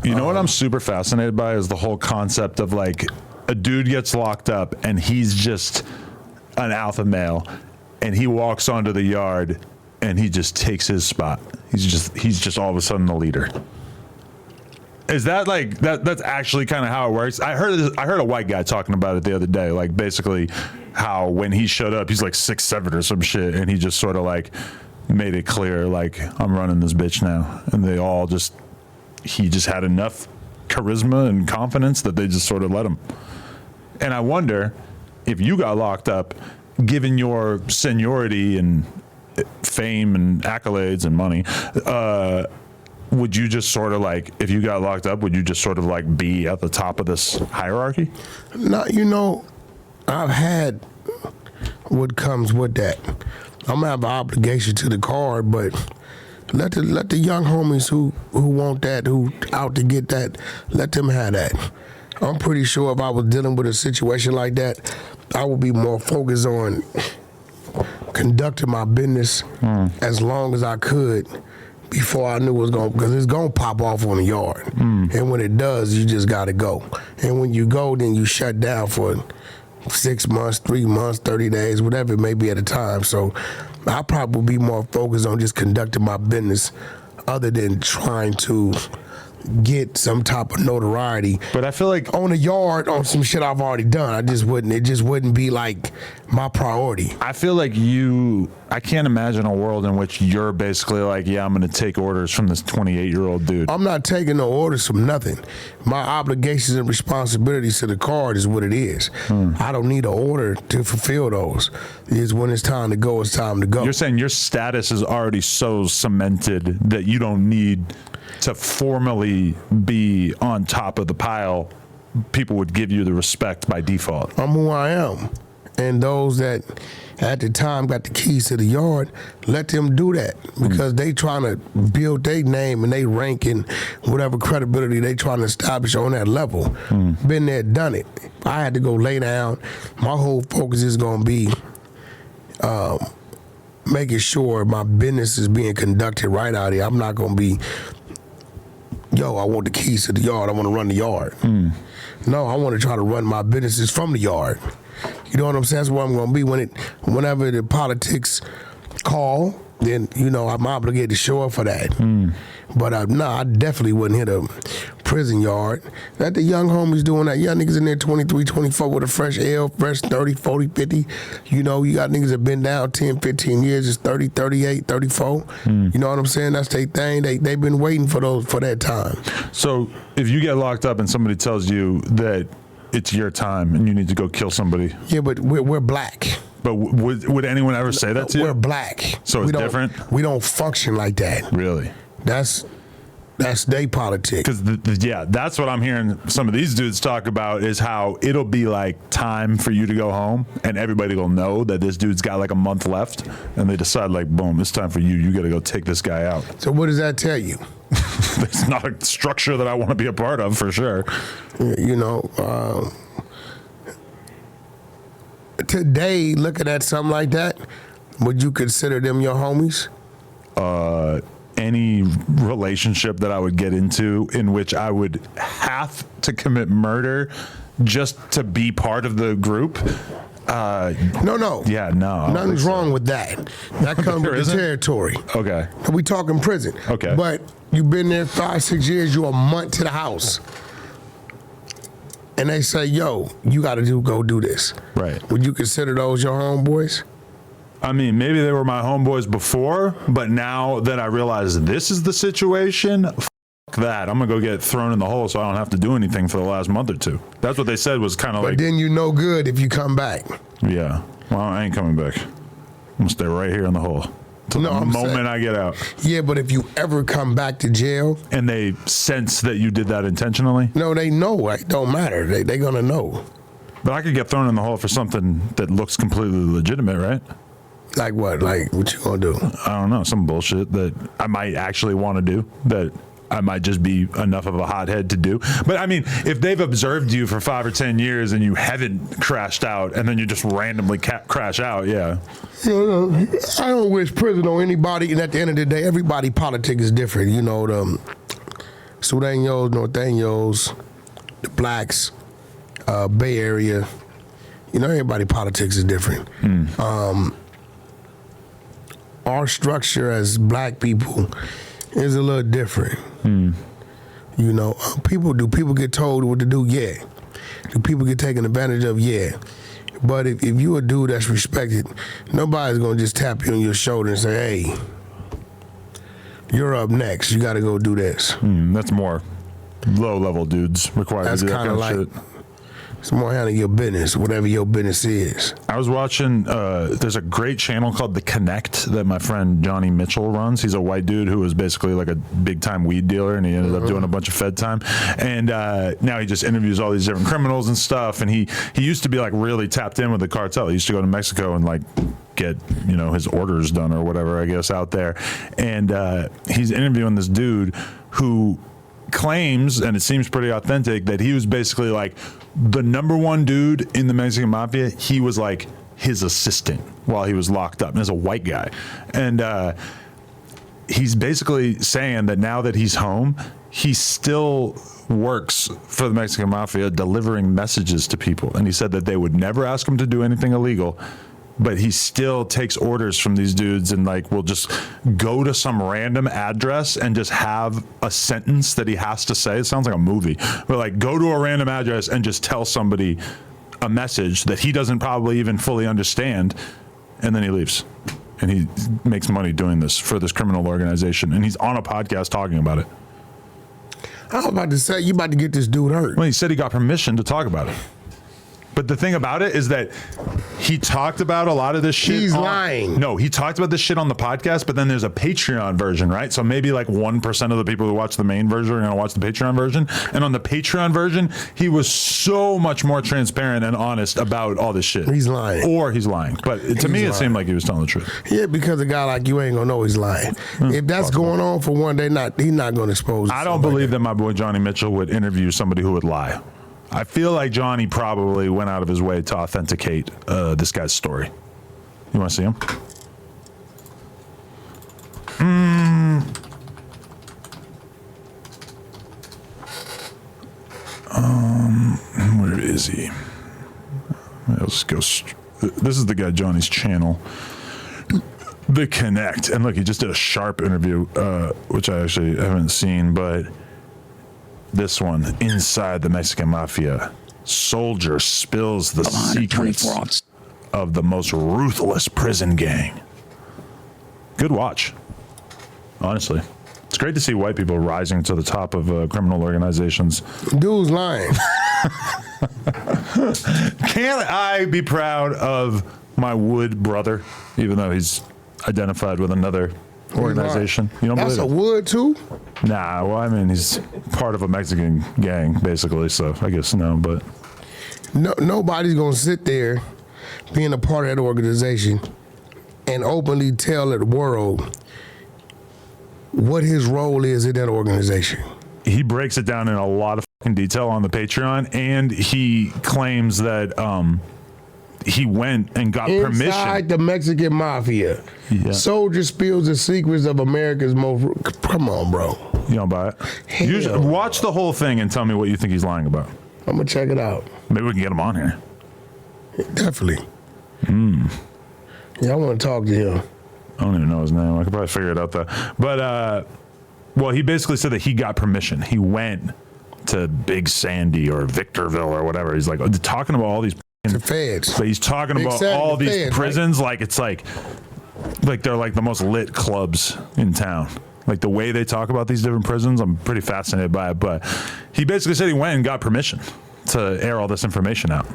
You know what I'm super fascinated by is the whole concept of like a dude gets locked up and he's just an alpha male and he walks onto the yard and he just takes his spot. He's just all of a sudden the leader. Is that like that's actually kind of how it works? I heard a white guy talking about it the other day, like basically how when he showed up, he's like 6'7" or some shit, and he just sort of like made it clear like I'm running this bitch now, and they all just he just had enough charisma and confidence that they just sort of let him. And I wonder if you got locked up, given your seniority and fame and accolades and money, would you just sort of like, if you got locked up, would you just sort of like be at the top of this hierarchy? No, you know, I've had what comes with that. I'm gonna have an obligation to the card, but let the young homies who want that, who out to get that, let them have that. I'm pretty sure if I was dealing with a situation like that, I would be more focused on conducting my business as long as I could before I knew it was going, because it's going to pop off on the yard. And when it does, you just got to go. And when you go, then you shut down for 6 months, 3 months, 30 days, whatever it may be at a time. So I probably be more focused on just conducting my business other than trying to get some type of notoriety. But I feel like on the yard on some shit I've already done, it just wouldn't be like my priority. I feel like I can't imagine a world in which you're basically like, yeah, I'm going to take orders from this 28-year-old dude. I'm not taking no orders from nothing. My obligations and responsibilities to the card is what it is. I don't need an order to fulfill those. It's when it's time to go, it's time to go. You're saying your status is already so cemented that you don't need to formally be on top of the pile. People would give you the respect by default. I'm who I am. And those that at the time got the keys to the yard, let them do that, because they trying to build their name and they rank in whatever credibility they trying to establish on that level. Been there, done it. I had to go lay down. My whole focus is going to be making sure my business is being conducted right out here. I'm not going to be, yo, I want the keys to the yard, I want to run the yard. No, I want to try to run my businesses from the yard. You know what I'm saying? That's where I'm going to be whenever the politics call. Then I'm obligated to show up for that. But no, I definitely wouldn't hit a prison yard. That the young homies doing that. Young niggas in there 23, 24 with a fresh L, fresh 30, 40, 50. You got niggas that been down 10, 15 years, it's 30, 38, 34. You know what I'm saying? That's their thing. They've been waiting for that time. So if you get locked up and somebody tells you that it's your time and you need to go kill somebody. Yeah, but we're black. But would anyone ever say that to you? We're black. So it's different? We don't function like that. Really? That's they politics. Because that's what I'm hearing some of these dudes talk about, is how it'll be like time for you to go home and everybody will know that this dude's got like a month left, and they decide like, boom, it's time for you. You got to go take this guy out. So what does that tell you? It's not a structure that I want to be a part of, for sure. Today, looking at something like that, would you consider them your homies? Any relationship that I would get into in which I would have to commit murder just to be part of the group. No. Yeah, no. Nothing's wrong with that. That comes with the territory. Okay. We talking prison. Okay. But you've been there 5, 6 years, you a month to the house. And they say, yo, you got to go do this. Right. Would you consider those your homeboys? I mean, maybe they were my homeboys before, but now that I realize this is the situation, that. I'm going to go get thrown in the hole so I don't have to do anything for the last month or two. That's what they said was kind of like... But then you no good if you come back. Yeah. Well, I ain't coming back. I'm going to stay right here in the hole. Till the moment I get out. Yeah, but if you ever come back to jail... And they sense that you did that intentionally? No, they know. It don't matter. They're going to know. But I could get thrown in the hole for something that looks completely legitimate, right? Like what? Like what you going to do? I don't know. Some bullshit that I might actually want to do, that I might just be enough of a hothead to do. But I mean, if they've observed you for 5 or 10 years and you haven't crashed out and then you just randomly crash out, yeah. I don't wish prison on anybody. And at the end of the day, everybody politics is different. Sureños, Norteños, the blacks, Bay Area. You know, everybody politics is different. Our structure as black people is a little different. You know, people get told what to do? Yeah. Do people get taken advantage of? Yeah. But if you a dude that's respected, nobody's gonna just tap you on your shoulder and say, hey, you're up next. You gotta go do this. That's more low-level dudes required That's to do that kind of like, shit. it's more handling your business, whatever your business is. I was watching, there's a great channel called The Connect that my friend Johnny Mitchell runs. He's a white dude who was basically like a big-time weed dealer, and he ended up doing a bunch of Fed time. And now he just interviews all these different criminals and stuff. And he used to be like really tapped in with the cartel. He used to go to Mexico and like get, you know, his orders done or whatever, I guess, out there. And he's interviewing this dude who claims, and it seems pretty authentic, that he was basically like the number one dude in the Mexican mafia. He was like his assistant while he was locked up, and as a white guy. And he's basically saying that now that he's home, he still works for the Mexican mafia delivering messages to people. And he said that they would never ask him to do anything illegal, but he still takes orders from these dudes and like will just go to some random address and just have a sentence that he has to say. It sounds like a movie, but like go to a random address and just tell somebody a message that he doesn't probably even fully understand, and then he leaves. And he makes money doing this for this criminal organization, and he's on a podcast talking about it. I was about to say, you about to get this dude hurt. Well, he said he got permission to talk about it. But the thing about it is that he talked about a lot of this shit. He's lying. No, he talked about this shit on the podcast, but then there's a Patreon version, right? So maybe like 1% of the people who watch the main version are going to watch the Patreon version. And on the Patreon version, he was so much more transparent and honest about all this shit. He's lying. Or he's lying. But to me, it seemed like he was telling the truth. Yeah, because a guy like you ain't gonna know he's lying. If that's going on for one, he's not gonna expose. I don't believe that my boy Johnny Mitchell would interview somebody who would lie. I feel like Johnny probably went out of his way to authenticate this guy's story. You want to see him? Where is he? Let's go. This is the guy, Johnny's channel. The Connect. And look, he just did a sharp interview, which I actually haven't seen, but this one, inside the Mexican mafia, soldier spills the secrets of the most ruthless prison gang. Good watch, honestly. It's great to see white people rising to the top of criminal organizations. Dude's lying. Can I be proud of my Wood brother, even though he's identified with another organization? You don't That's believe a Wood too? Nah, well, I mean, he's part of a Mexican gang, basically, so I guess no, but... Nobody's going to sit there being a part of that organization and openly tell the world what his role is in that organization. He breaks it down in a lot of fucking detail on the Patreon, and he claims that he went and got permission. Inside the Mexican mafia. Yeah. Soldier spills the secrets of America's most... Come on, bro. You don't buy it? Hell. Watch the whole thing and tell me what you think he's lying about. I'm going to check it out. Maybe we can get him on here. Definitely. Yeah, I want to talk to him. I don't even know his name. I could probably figure it out though. But, well, he basically said that he got permission. He went to Big Sandy or Victorville or whatever. He's like talking about all these... The feds. But he's talking about all these feds, prisons, right? Like it's like they're like the most lit clubs in town. Like the way they talk about these different prisons, I'm pretty fascinated by it. But he basically said he went and got permission to air all this information out.